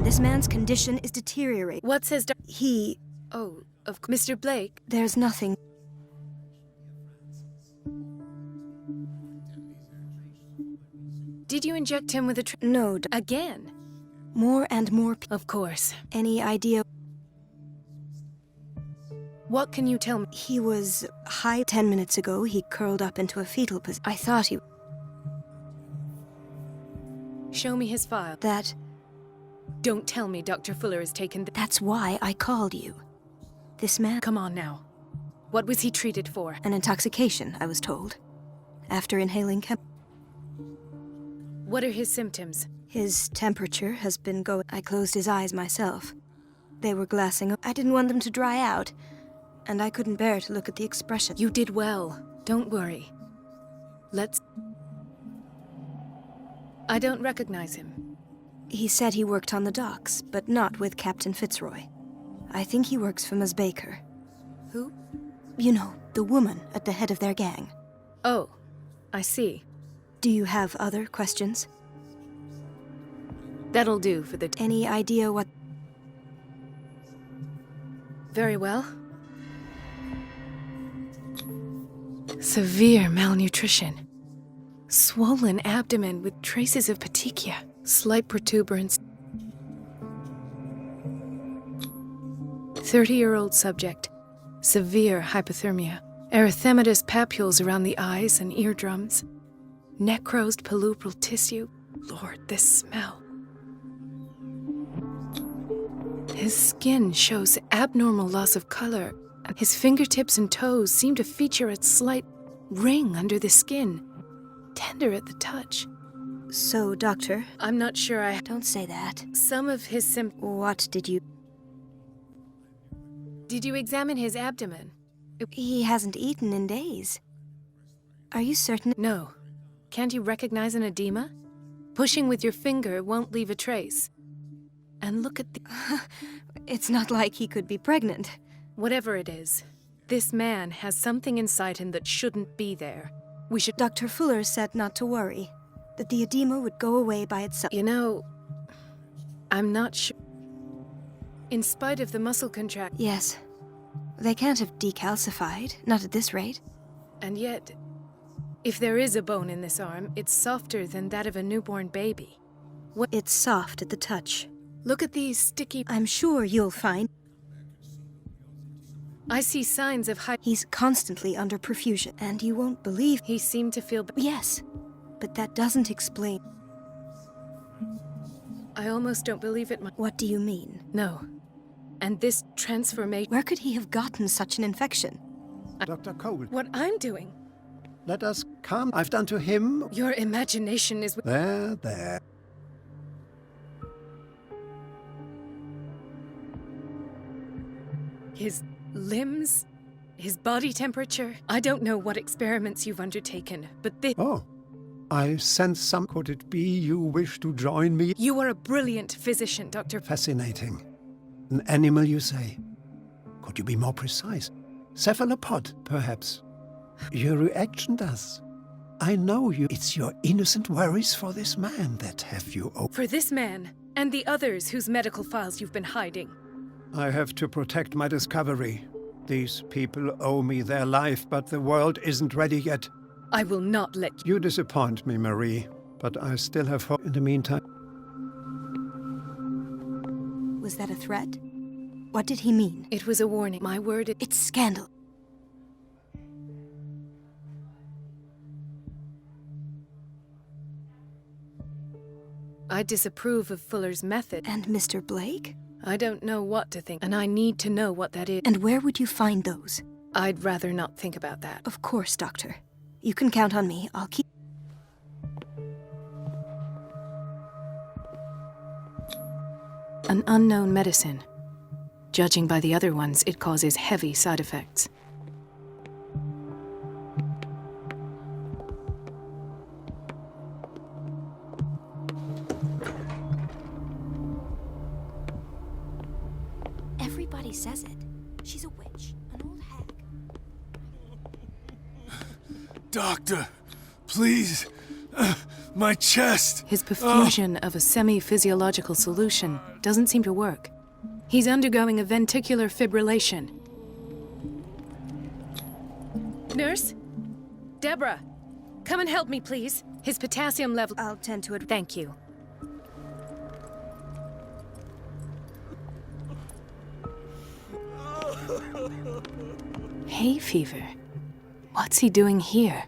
This man's condition is deteriorating. What says He... Oh, Mr. Blake? There's nothing. Did you inject him with a No, Again? more and more Of course. Any idea? What can you tell me? He was high 10 minutes ago. He curled up into a fetal position. I thought he... Show me his file. That... Don't tell me Dr. Fuller has taken the... That's why I called you. This man... Come on now. What was he treated for? An intoxication, I was told. After inhaling What are his symptoms? His temperature has been going... I closed his eyes myself. They were glassing up. I didn't want them to dry out. And I couldn't bear to look at the expression. You did well. Don't worry. Let's... I don't recognize him. He said he worked on the docks, but not with Captain Fitzroy. I think he works for Ms. Baker. Who? You know, the woman at the head of their gang. Oh, I see. Do you have other questions? That'll do for the... Any idea what... Very well. Severe malnutrition. Swollen abdomen with traces of petechia. Slight protuberance. 30-year-old subject. Severe hypothermia. Erythematous papules around the eyes and eardrums. Necrosed palpebral tissue. Lord, this smell. His skin shows abnormal loss of color, and his fingertips and toes seem to feature a slight ring under the skin, tender at the touch. So, Doctor... I'm not sure I... Don't say that. Some of his What did you... Did you examine his abdomen? He hasn't eaten in days. Are you certain? No. Can't you recognize an edema? Pushing with your finger won't leave a trace. And look at the... It's not like he could be pregnant. Whatever it is, this man has something inside him that shouldn't be there. We should... Dr. Fuller said not to worry, that the edema would go away by itself. You know, I'm not sure. In spite of the muscle contract... Yes. They can't have decalcified, not at this rate. And yet, if there is a bone in this arm, it's softer than that of a newborn baby. What? It's soft at the touch. Look at these sticky... I'm sure you'll find... I see signs of He's constantly under perfusion, and you won't believe... He seemed to feel... Yes, but that doesn't explain... I almost don't believe it. What do you mean? No. And this transformation... Where could he have gotten such an infection? Dr. Cole, What I'm doing? let us calm. I've done to him. Your imagination is... There. His limbs? His body temperature? I don't know what experiments you've undertaken, but this... Oh, I sense some. Could it be you wish to join me? You are a brilliant physician, Dr. Fascinating. An animal, you say? Could you be more precise? Cephalopod, perhaps? Your reaction does. I know you. It's your innocent worries for this man that have you For this man, and the others whose medical files you've been hiding. I have to protect my discovery. These people owe me their life, but the world isn't ready yet. I will not let you... You disappoint me, Marie, but I still have hope. In the meantime... Was that a threat? What did he mean? It was a warning. My word... It's scandal. I disapprove of Fuller's method. And Mr. Blake? I don't know what to think, and I need to know what that is. And where would you find those? I'd rather not think about that. Of course, Doctor. You can count on me. I'll keep... An unknown medicine. Judging by the other ones, it causes heavy side effects. Everybody says it. She's a witch, an old hag. Doctor, please, My chest! His perfusion of a semi-physiological solution doesn't seem to work. He's undergoing a ventricular fibrillation. Nurse? Deborah, come and help me, please. His potassium level... I'll tend to it. Thank you. Hay fever. What's he doing here?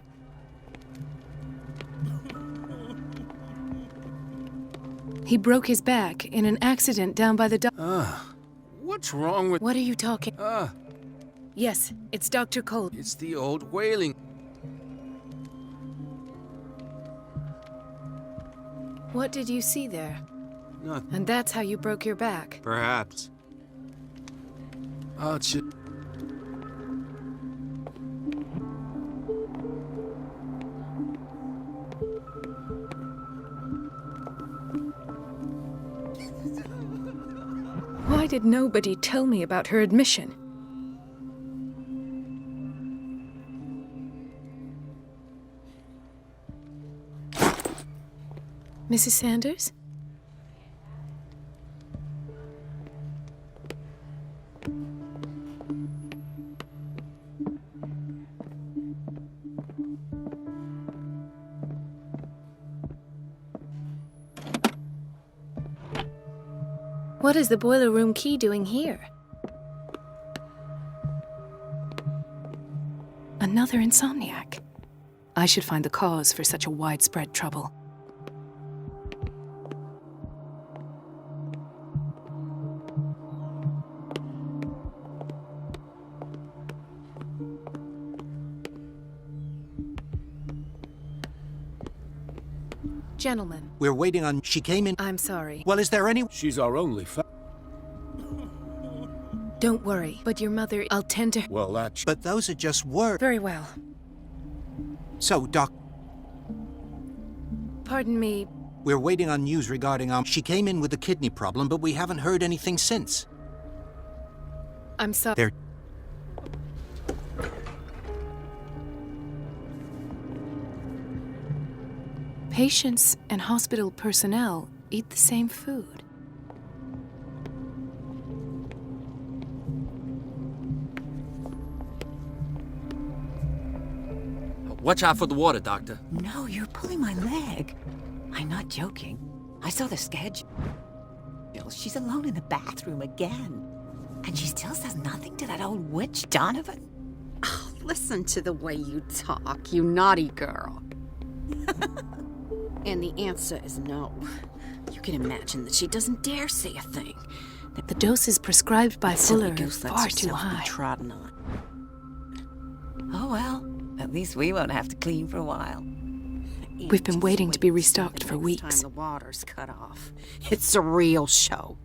He broke his back in an accident down by the What's wrong with... What are you talking? Yes, it's Dr. Cole. It's the old wailing. What did you see there? Nothing. And that's how you broke your back. Perhaps. Oh, shit. Why did nobody tell me about her admission? Mrs. Sanders? What is the boiler room key doing here? Another insomniac. I should find the cause for such a widespread trouble. Gentlemen, We're waiting on... She came in... I'm sorry. Well, is there any... She's our only Don't worry, but your mother... I'll tend to... Well, that's... But those are just words. Very well. So, Doc, Pardon me. we're waiting on news regarding... She came in with a kidney problem, but we haven't heard anything since. I'm sorry. There... Patients and hospital personnel eat the same food. Watch out for the water, Doctor. No, you're pulling my leg. I'm not joking. I saw the schedule. She's alone in the bathroom again. And she still says nothing to that old witch, Donovan. Oh, listen to the way you talk, you naughty girl. And the answer is no. You can imagine that she doesn't dare say a thing. The doses prescribed by Fuller are Goose lets far too herself be high. trodden on. Oh well, at least we won't have to clean for a while. We've been Just waiting to be wait restocked the for next weeks. Time the water's cut off. It's a real show.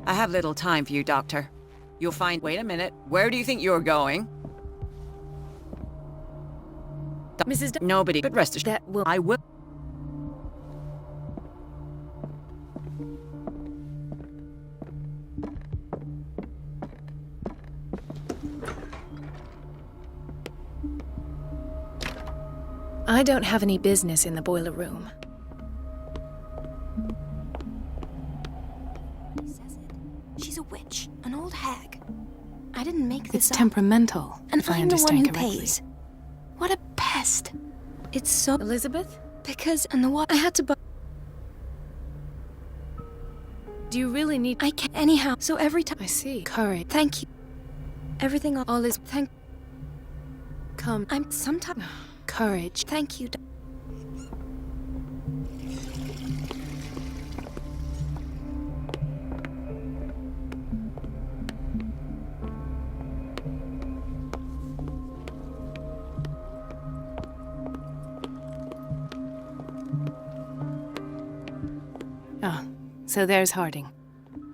I have little time for you, Doctor. You'll find... Wait a minute. Where do you think you're going? Mrs. Nobody, but rest assured, That will... I will... I don't have any business in the boiler room. Says it. She's a witch, an old hag. I didn't make this It's up. temperamental, And if I I'm the one understand who correctly. pays. What a pest. It's so... Elizabeth? Because, and the what? I had to buy... Do you really need... I can't... Anyhow, so every time... I see. Courage. Thank you. Everything all is... Thank... Come. I'm... Sometimes... Courage. Thank you. Oh, so there's Harding.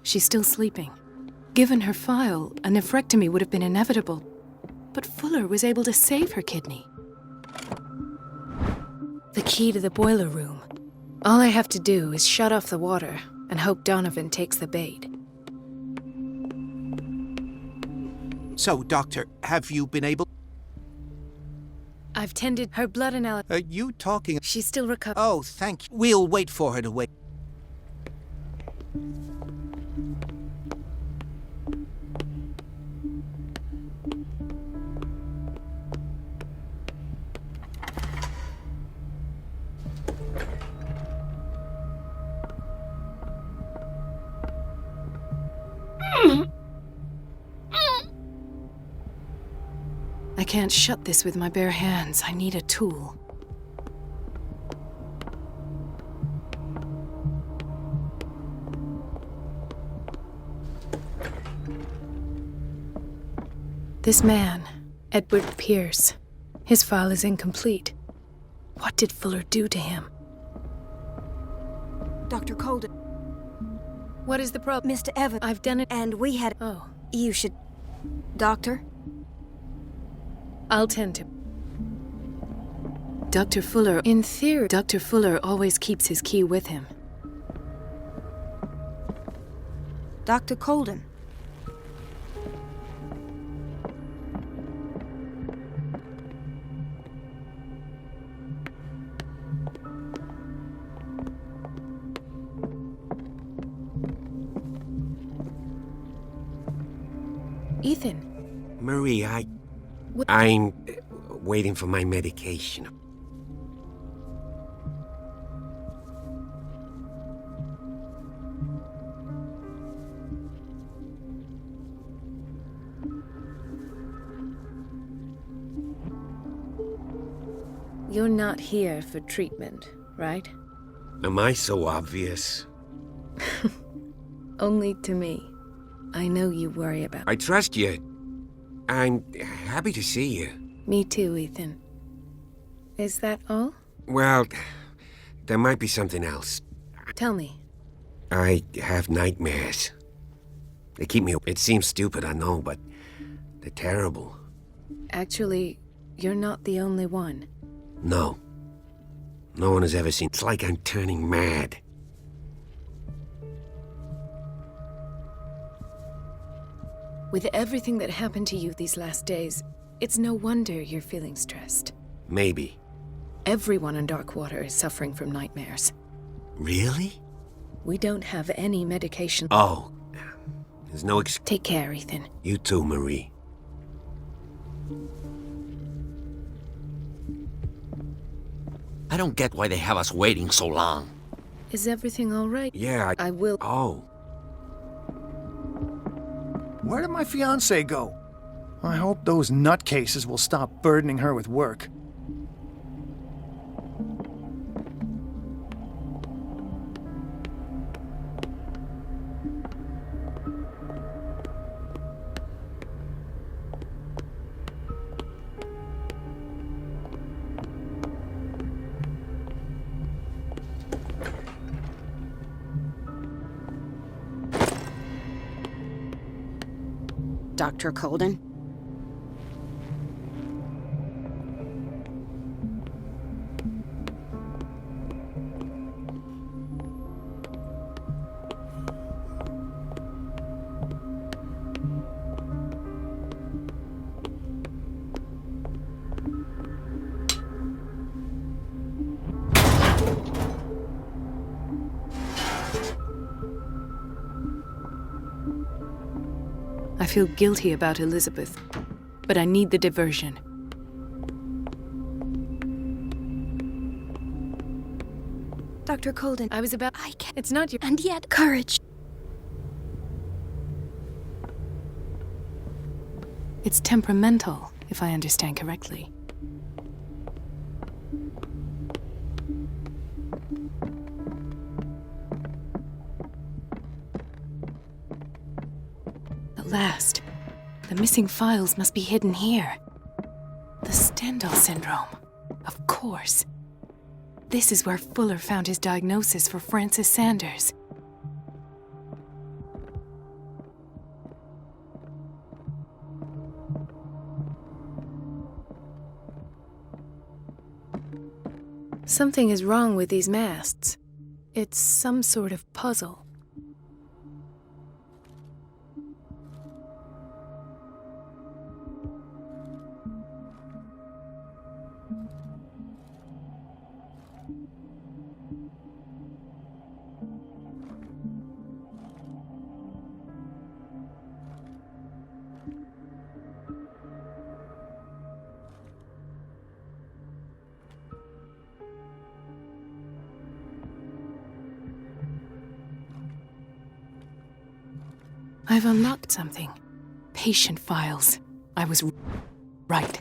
She's still sleeping. Given her file, a nephrectomy would have been inevitable. But Fuller was able to save her kidney. The key to the boiler room. All I have to do is shut off the water and hope Donovan takes the bait. So, Doctor, have you been able... I've tended her blood analysis. Are you talking... She's still recovering. Oh, thank you. We'll wait for her to wait. I can't shut this with my bare hands. I need a tool. This man, Edward Pierce, his file is incomplete. What did Fuller do to him? Dr. Colden, What is the problem? Mr. Evans, I've done it. and we had... Oh, You should... Doctor? I'll tend to. Dr. Fuller, in theory, Dr. Fuller always keeps his key with him. Dr. Colden. Ethan. Marie, I'm waiting for my medication. You're not here for treatment, right? Am I so obvious? Only to me. I know you worry about I trust you. I'm happy to see you. me too, Ethan. Is that all? Well, there might be something else. Tell me. I have nightmares. They keep me... It seems stupid, I know, but they're terrible. Actually, you're not the only one. No. No one has ever seen... It's like I'm turning mad. With everything that happened to you these last days, it's no wonder you're feeling stressed. Maybe. Everyone in Darkwater is suffering from nightmares. Really? We don't have any medication. Oh. There's no excuse. Take care, Ethan. You too, Marie. I don't get why they have us waiting so long. Is everything all right? Yeah, I will... Oh. Where did my fiancée go? I hope those nutcases will stop burdening her with work. Dr. Colden? I feel guilty about Elizabeth, but I need the diversion. Dr. Colden, I was about... I can't... It's not your... And yet, courage. It's temperamental, if I understand correctly. At last, the missing files must be hidden here. The Stendhal syndrome. Of course. This is where Fuller found his diagnosis for Francis Sanders. Something is wrong with these masts. It's some sort of puzzle. I've unlocked something. Patient files. I was right.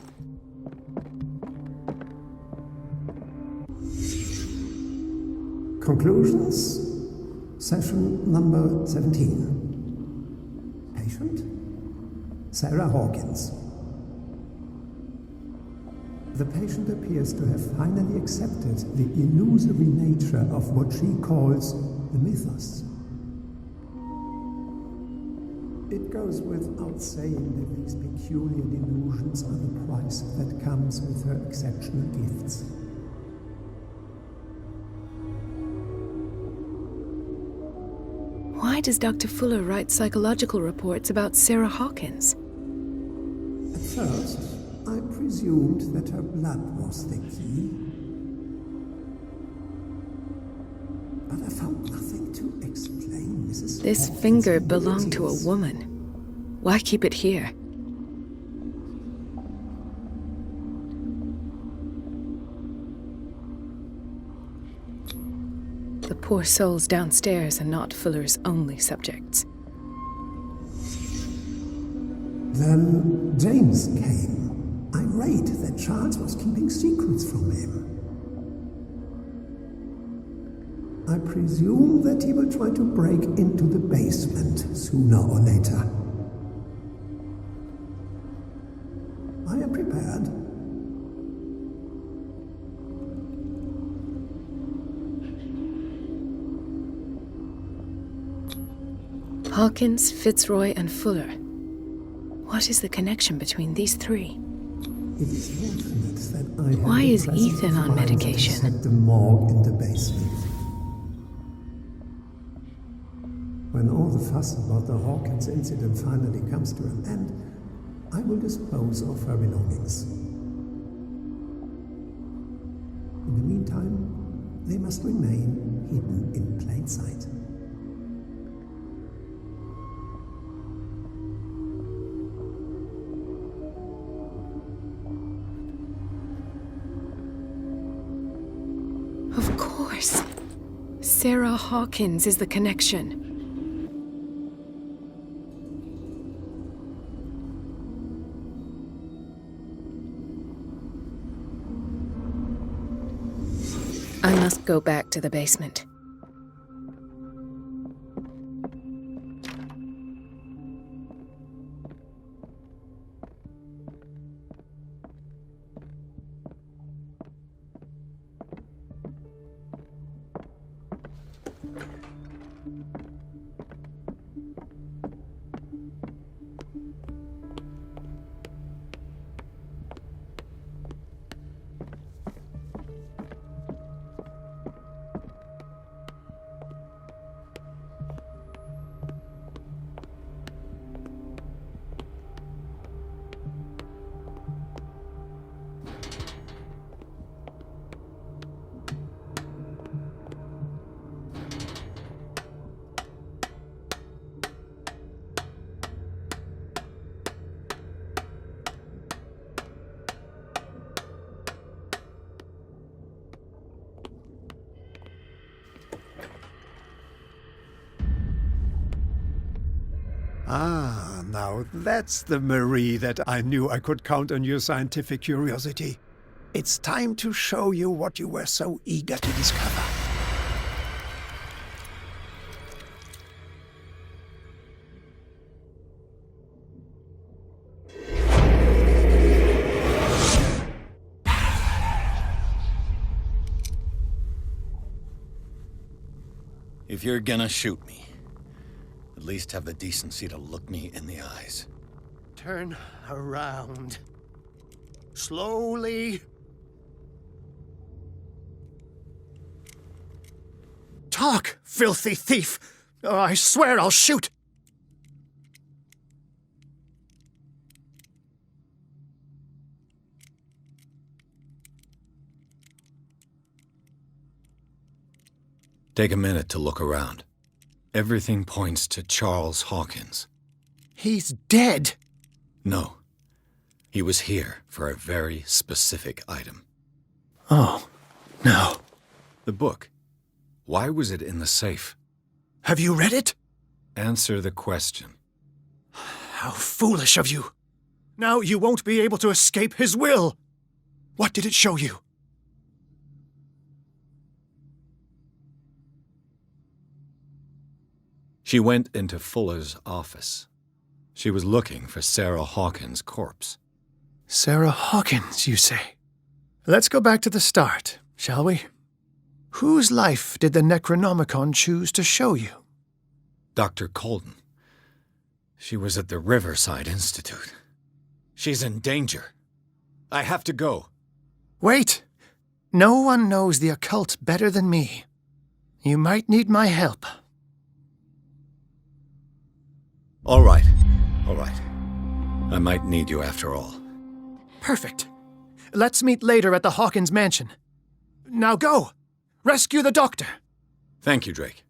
Conclusions. Session number 17. Patient? Sarah Hawkins. The patient appears to have finally accepted the illusory nature of what she calls the mythos. It goes without saying that these peculiar delusions are the price that comes with her exceptional gifts. Why does Dr. Fuller write psychological reports about Sarah Hawkins? At first, I presumed that her blood was the key. But I found nothing to explain Mrs. This Hawkins' finger belonged to a abilities. woman. Why keep it here? The poor souls downstairs are not Fuller's only subjects. Then James came, irate that Charles was keeping secrets from him. I presume that he will try to break into the basement sooner or later. I am prepared. Hawkins, Fitzroy, and Fuller. What is the connection between these three? It is fortunate that I have Why the is presence Ethan of on mind to medication? set the morgue in the basement. When all the fuss about the Hawkins incident finally comes to an end, I will dispose of her belongings. In the meantime, they must remain hidden in plain sight. Of course. Sarah Hawkins is the connection. I must go back to the basement. Ah, now that's the Marie that I knew I could count on your scientific curiosity. It's time to show you what you were so eager to discover. If you're gonna shoot me, at least have the decency to look me in the eyes. Turn around. Slowly. Talk, filthy thief! Or I swear I'll shoot! Take a minute to look around. Everything points to Charles Hawkins. He's dead! No. He was here for a very specific item. Oh, no. The book. Why was it in the safe? Have you read it? Answer the question. How foolish of you. Now you won't be able to escape his will. What did it show you? She went into Fuller's office. She was looking for Sarah Hawkins' corpse. Sarah Hawkins, you say? Let's go back to the start, shall we? Whose life did the Necronomicon choose to show you? Dr. Colden. She was at the Riverside Institute. She's in danger. I have to go. Wait! No one knows the occult better than me. You might need my help. All right. I might need you after all. Perfect. Let's meet later at the Hawkins mansion. Now go! Rescue the doctor! Thank you, Drake.